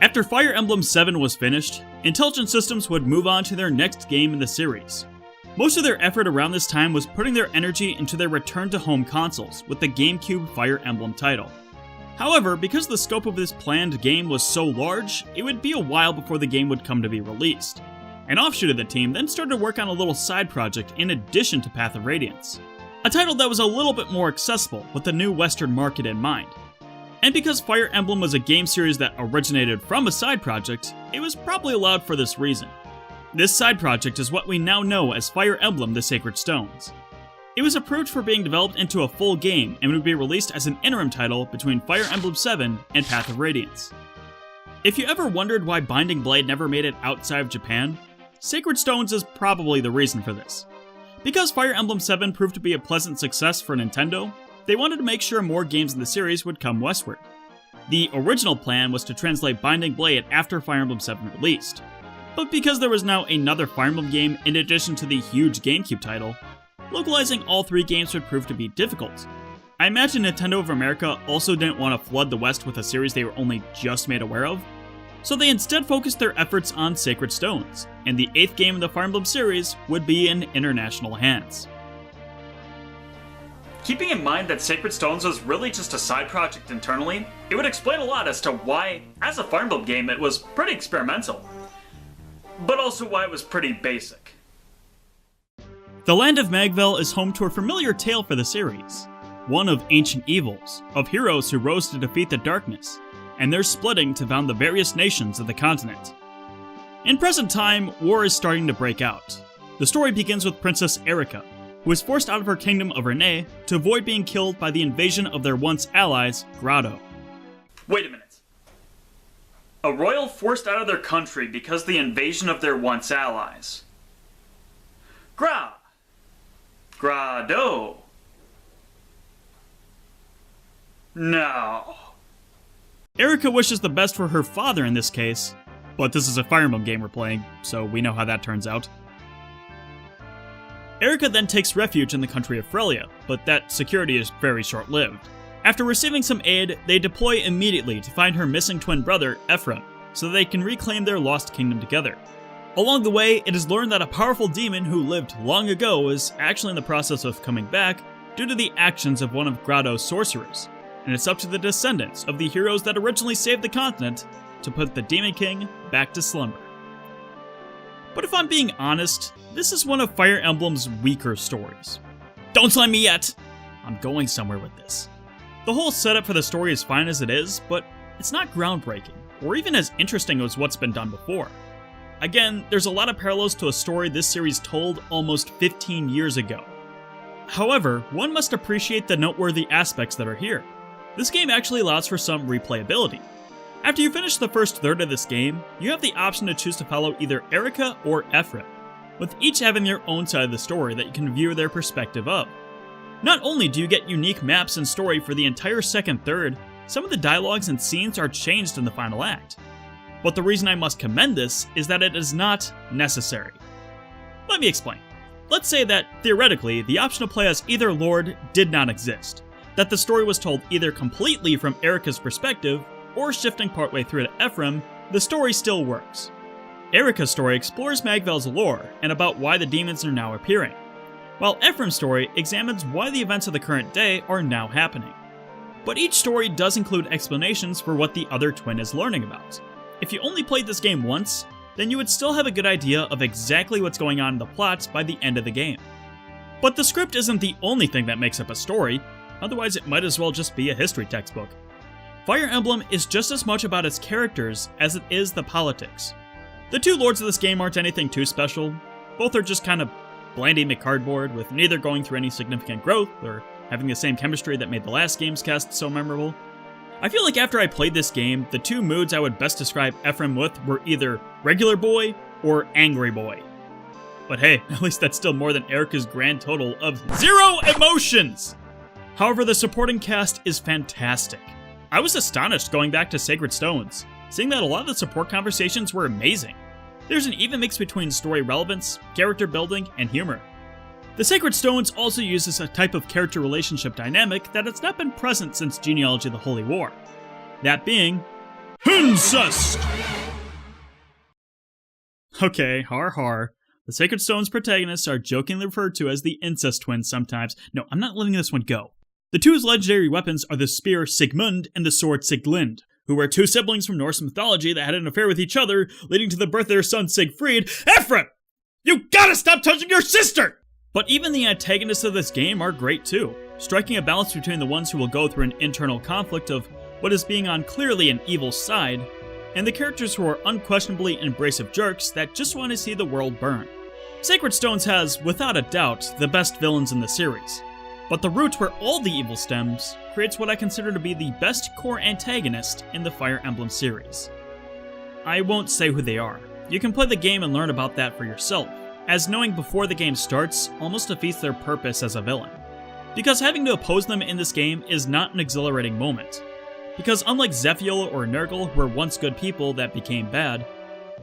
After Fire Emblem 7 was finished, Intelligent Systems would move on to their next game in the series. Most of their effort around this time was putting their energy into their return-to-home consoles with the GameCube Fire Emblem title. However, because the scope of this planned game was so large, it would be a while before the game would come to be released. An offshoot of the team then started to work on a little side project in addition to Path of Radiance, a title that was a little bit more accessible with the new Western market in mind. And because Fire Emblem was a game series that originated from a side project, it was probably allowed for this reason. This side project is what we now know as Fire Emblem: The Sacred Stones. It was approved for being developed into a full game and would be released as an interim title between Fire Emblem 7 and Path of Radiance. If you ever wondered why Binding Blade never made it outside of Japan, Sacred Stones is probably the reason for this. Because Fire Emblem 7 proved to be a pleasant success for Nintendo, they wanted to make sure more games in the series would come westward. The original plan was to translate Binding Blade after Fire Emblem 7 released, but because there was now another Fire Emblem game in addition to the huge GameCube title, localizing all three games would prove to be difficult. I imagine Nintendo of America also didn't want to flood the West with a series they were only just made aware of, so they instead focused their efforts on Sacred Stones, and the 8th game in the Fire Emblem series would be in international hands. Keeping in mind that Sacred Stones was really just a side project internally, it would explain a lot as to why, as a Fire Emblem game, it was pretty experimental, but also why it was pretty basic. The land of Magvel is home to a familiar tale for the series, one of ancient evils, of heroes who rose to defeat the darkness, and their splitting to found the various nations of the continent. In present time, war is starting to break out. The story begins with Princess Erika, who is forced out of her kingdom of Rene to avoid being killed by the invasion of their once allies, Grotto. Wait a minute. A royal forced out of their country because of the invasion of their once allies. Grotto. No. Erika wishes the best for her father in this case, but this is a Fire Emblem game we're playing, so we know how that turns out. Erika then takes refuge in the country of Frelia, but that security is very short-lived. After receiving some aid, they deploy immediately to find her missing twin brother, Ephraim, so they can reclaim their lost kingdom together. Along the way, it is learned that a powerful demon who lived long ago is actually in the process of coming back due to the actions of one of Grotto's sorcerers, and it's up to the descendants of the heroes that originally saved the continent to put the Demon King back to slumber. But if I'm being honest, this is one of Fire Emblem's weaker stories. Don't slam me yet! I'm going somewhere with this. The whole setup for the story is fine as it is, but it's not groundbreaking, or even as interesting as what's been done before. Again, there's a lot of parallels to a story this series told almost 15 years ago. However, one must appreciate the noteworthy aspects that are here. This game actually allows for some replayability. After you finish the first third of this game, you have the option to choose to follow either Erika or Ephraim, with each having their own side of the story that you can view their perspective of. Not only do you get unique maps and story for the entire second third, some of the dialogues and scenes are changed in the final act. But the reason I must commend this is that it is not necessary. Let me explain. Let's say that, theoretically, the option to play as either Lord did not exist, that the story was told either completely from Erika's perspective, or shifting partway through to Ephraim, the story still works. Erika's story explores Magvel's lore and about why the demons are now appearing, while Ephraim's story examines why the events of the current day are now happening. But each story does include explanations for what the other twin is learning about. If you only played this game once, then you would still have a good idea of exactly what's going on in the plot by the end of the game. But the script isn't the only thing that makes up a story, otherwise it might as well just be a history textbook. Fire Emblem is just as much about its characters as it is the politics. The two lords of this game aren't anything too special, both are just kind of Blandy McCardboard, with neither going through any significant growth or having the same chemistry that made the last game's cast so memorable. I feel like after I played this game, the two moods I would best describe Ephraim with were either regular boy or angry boy. But hey, at least that's still more than Erika's grand total of 0 emotions! However, the supporting cast is fantastic. I was astonished going back to Sacred Stones, seeing that a lot of the support conversations were amazing. There's an even mix between story relevance, character building, and humor. The Sacred Stones also uses a type of character relationship dynamic that has not been present since Genealogy of the Holy War. That being, Incest! Okay, har. The Sacred Stone's protagonists are jokingly referred to as the incest twins sometimes. No, I'm not letting this one go. The two's legendary weapons are the spear Sigmund and the sword Siglind, who were two siblings from Norse mythology that had an affair with each other, leading to the birth of their son Siegfried. Ephraim! You gotta stop touching your sister! But even the antagonists of this game are great too, striking a balance between the ones who will go through an internal conflict of what is being on clearly an evil side, and the characters who are unquestionably embracive jerks that just want to see the world burn. Sacred Stones has, without a doubt, the best villains in the series, but the root where all the evil stems creates what I consider to be the best core antagonist in the Fire Emblem series. I won't say who they are. You can play the game and learn about that for yourself, as knowing before the game starts almost defeats their purpose as a villain. Because having to oppose them in this game is not an exhilarating moment. Because unlike Zephiel or Nurgle, who were once good people that became bad,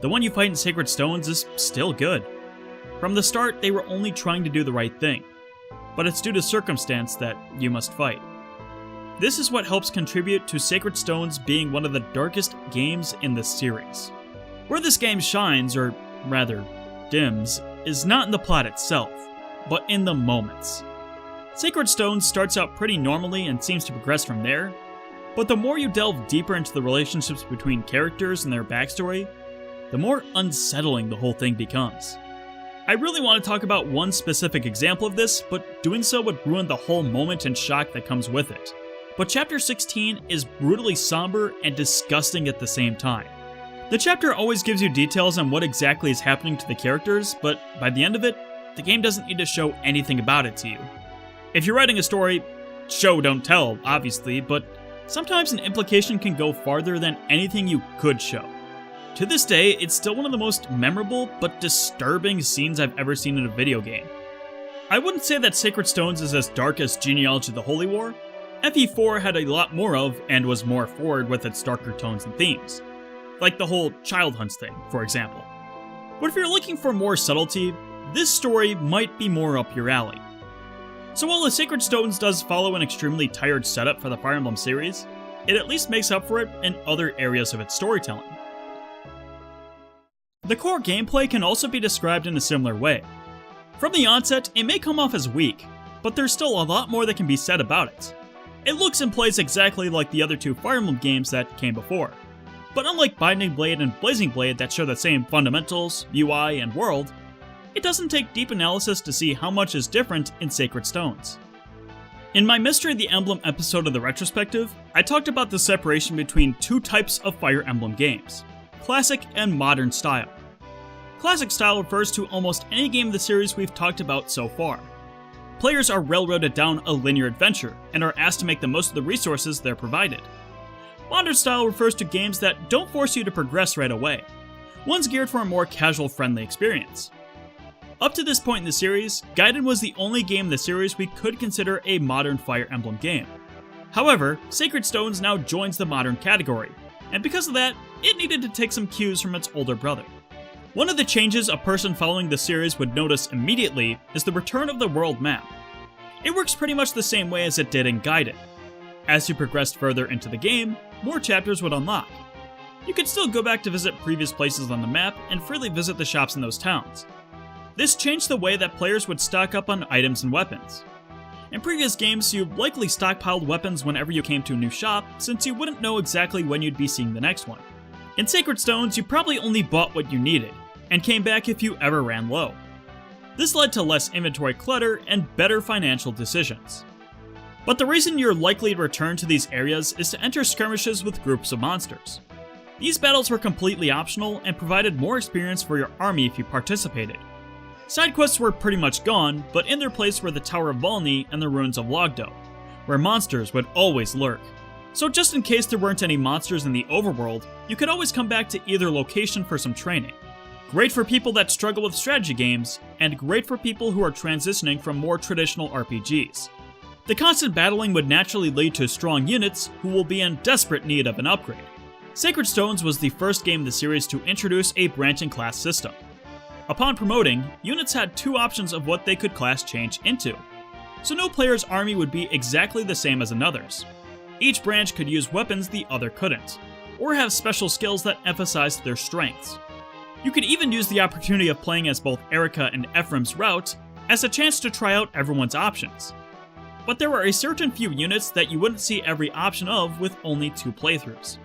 the one you fight in Sacred Stones is still good. From the start, they were only trying to do the right thing, but it's due to circumstance that you must fight. This is what helps contribute to Sacred Stones being one of the darkest games in the series. Where this game shines, or rather, dims, is not in the plot itself, but in the moments. Sacred Stones starts out pretty normally and seems to progress from there, but the more you delve deeper into the relationships between characters and their backstory, the more unsettling the whole thing becomes. I really want to talk about one specific example of this, but doing so would ruin the whole moment and shock that comes with it. But Chapter 16 is brutally somber and disgusting at the same time. The chapter always gives you details on what exactly is happening to the characters, but by the end of it, the game doesn't need to show anything about it to you. If you're writing a story, show don't tell, obviously, but sometimes an implication can go farther than anything you could show. To this day, it's still one of the most memorable but disturbing scenes I've ever seen in a video game. I wouldn't say that Sacred Stones is as dark as Genealogy of the Holy War. FE4 had a lot more of, and was more forward with its darker tones and themes. Like the whole child hunts thing, for example. But if you're looking for more subtlety, this story might be more up your alley. So while the Sacred Stones does follow an extremely tired setup for the Fire Emblem series, it at least makes up for it in other areas of its storytelling. The core gameplay can also be described in a similar way. From the onset, it may come off as weak, but there's still a lot more that can be said about it. It looks and plays exactly like the other two Fire Emblem games that came before. But unlike Binding Blade and Blazing Blade that share the same fundamentals, UI, and world, it doesn't take deep analysis to see how much is different in Sacred Stones. In my Mystery of the Emblem episode of the Retrospective, I talked about the separation between two types of Fire Emblem games: classic and modern style. Classic style refers to almost any game of the series we've talked about so far. Players are railroaded down a linear adventure and are asked to make the most of the resources they're provided. Modern style refers to games that don't force you to progress right away. One's geared for a more casual, friendly experience. Up to this point in the series, Gaiden was the only game in the series we could consider a modern Fire Emblem game. However, Sacred Stones now joins the modern category, and because of that, it needed to take some cues from its older brother. One of the changes a person following the series would notice immediately is the return of the world map. It works pretty much the same way as it did in Gaiden. As you progressed further into the game, more chapters would unlock. You could still go back to visit previous places on the map and freely visit the shops in those towns. This changed the way that players would stock up on items and weapons. In previous games, you likely stockpiled weapons whenever you came to a new shop, since you wouldn't know exactly when you'd be seeing the next one. In Sacred Stones, you probably only bought what you needed, and came back if you ever ran low. This led to less inventory clutter and better financial decisions. But the reason you're likely to return to these areas is to enter skirmishes with groups of monsters. These battles were completely optional and provided more experience for your army if you participated. Side quests were pretty much gone, but in their place were the Tower of Volney and the Ruins of Logdo, where monsters would always lurk. So just in case there weren't any monsters in the overworld, you could always come back to either location for some training. Great for people that struggle with strategy games, and great for people who are transitioning from more traditional RPGs. The constant battling would naturally lead to strong units who will be in desperate need of an upgrade. Sacred Stones was the first game in the series to introduce a branching class system. Upon promoting, units had two options of what they could class change into, so no player's army would be exactly the same as another's. Each branch could use weapons the other couldn't. or have special skills that emphasize their strengths. You could even use the opportunity of playing as both Erica and Ephraim's route as a chance to try out everyone's options. But there are a certain few units that you wouldn't see every option of with only 2 playthroughs.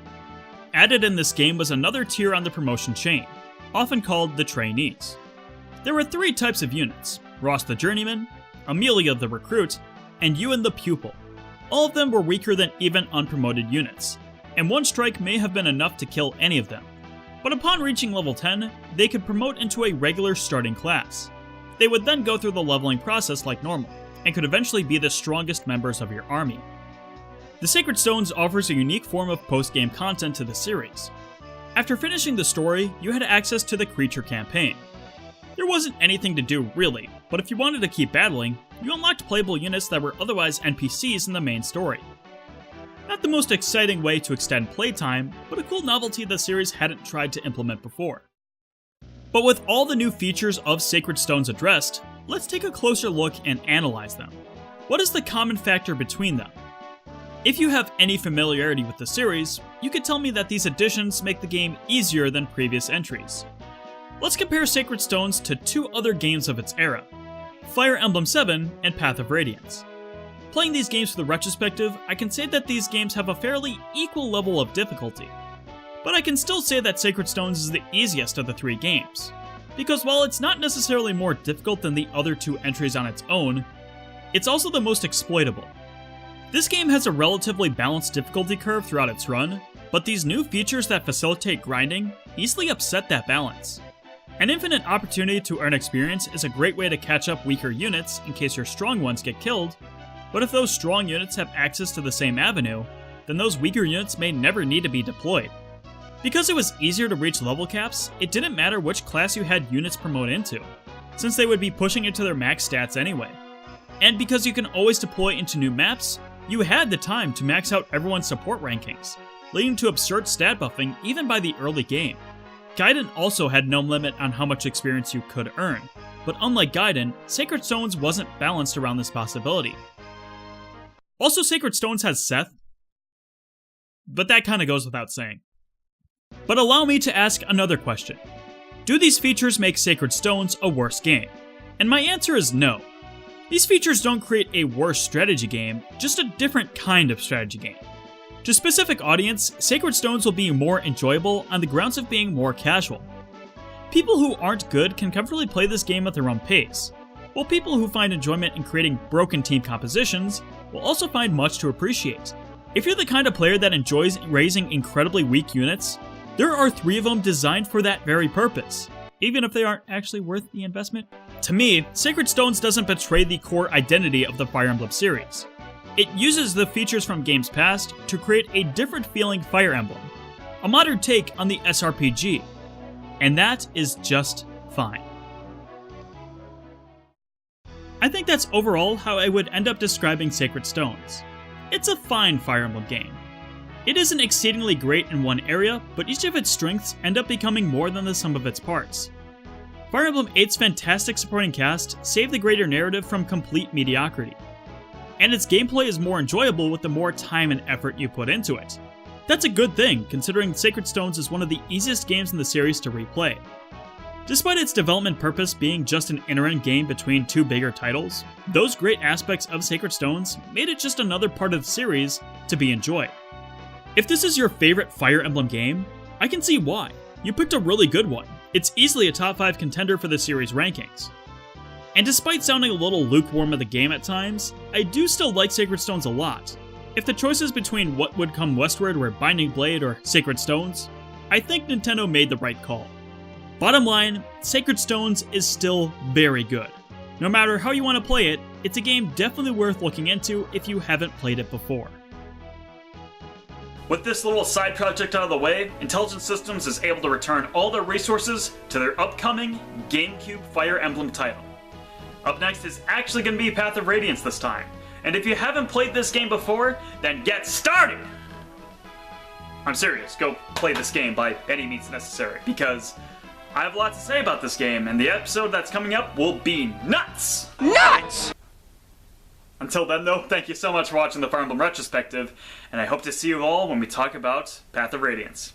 Added in this game was another tier on the promotion chain, often called the trainees. There were 3 types of units: Ross the Journeyman, Amelia the Recruit, and Ewan the Pupil. All of them were weaker than even unpromoted units, and 1 strike may have been enough to kill any of them. But upon reaching level 10, they could promote into a regular starting class. They would then go through the leveling process like normal, and could eventually be the strongest members of your army. The Sacred Stones offers a unique form of post-game content to the series. After finishing the story, you had access to the Creature campaign. There wasn't anything to do really, but if you wanted to keep battling, you unlocked playable units that were otherwise NPCs in the main story. Not the most exciting way to extend playtime, but a cool novelty the series hadn't tried to implement before. But with all the new features of Sacred Stones addressed, let's take a closer look and analyze them. What is the common factor between them? If you have any familiarity with the series, you could tell me that these additions make the game easier than previous entries. Let's compare Sacred Stones to 2 other games of its era, Fire Emblem 7 and Path of Radiance. Playing these games for the retrospective, I can say that these games have a fairly equal level of difficulty. But I can still say that Sacred Stones is the easiest of the 3 games, because while it's not necessarily more difficult than the other 2 entries on its own, it's also the most exploitable. This game has a relatively balanced difficulty curve throughout its run, but these new features that facilitate grinding easily upset that balance. An infinite opportunity to earn experience is a great way to catch up weaker units in case your strong ones get killed, but if those strong units have access to the same avenue, then those weaker units may never need to be deployed. Because it was easier to reach level caps, it didn't matter which class you had units promote into, since they would be pushing it to their max stats anyway. And because you can always deploy into new maps, you had the time to max out everyone's support rankings, leading to absurd stat buffing even by the early game. Gaiden also had no limit on how much experience you could earn, but unlike Gaiden, Sacred Stones wasn't balanced around this possibility. Also, Sacred Stones has Seth, but that kinda goes without saying. But allow me to ask another question. Do these features make Sacred Stones a worse game? And my answer is no. These features don't create a worse strategy game, just a different kind of strategy game. To specific audience, Sacred Stones will be more enjoyable on the grounds of being more casual. People who aren't good can comfortably play this game at their own pace, while people who find enjoyment in creating broken team compositions will also find much to appreciate. If you're the kind of player that enjoys raising incredibly weak units, there are 3 of them designed for that very purpose, even if they aren't actually worth the investment. To me, Sacred Stones doesn't betray the core identity of the Fire Emblem series. It uses the features from games past to create a different feeling Fire Emblem, a modern take on the SRPG, and that is just fine. I think that's overall how I would end up describing Sacred Stones. It's a fine Fire Emblem game. It isn't exceedingly great in one area, but each of its strengths end up becoming more than the sum of its parts. Fire Emblem 8's fantastic supporting cast saved the greater narrative from complete mediocrity, and its gameplay is more enjoyable with the more time and effort you put into it. That's a good thing, considering Sacred Stones is one of the easiest games in the series to replay. Despite its development purpose being just an interim game between 2 bigger titles, those great aspects of Sacred Stones made it just another part of the series to be enjoyed. If this is your favorite Fire Emblem game, I can see why. You picked a really good one. It's easily a top 5 contender for the series rankings. And despite sounding a little lukewarm of the game at times, I do still like Sacred Stones a lot. If the choices between What Would Come Westward were Binding Blade or Sacred Stones, I think Nintendo made the right call. Bottom line, Sacred Stones is still very good. No matter how you want to play it, it's a game definitely worth looking into if you haven't played it before. With this little side project out of the way, Intelligent Systems is able to return all their resources to their upcoming GameCube Fire Emblem title. Up next is actually going to be Path of Radiance this time, and if you haven't played this game before, then get started! I'm serious, go play this game by any means necessary, because I have a lot to say about this game, and the episode that's coming up will be nuts! Nuts! Until then, though, thank you so much for watching the Fire Emblem Retrospective, and I hope to see you all when we talk about Path of Radiance.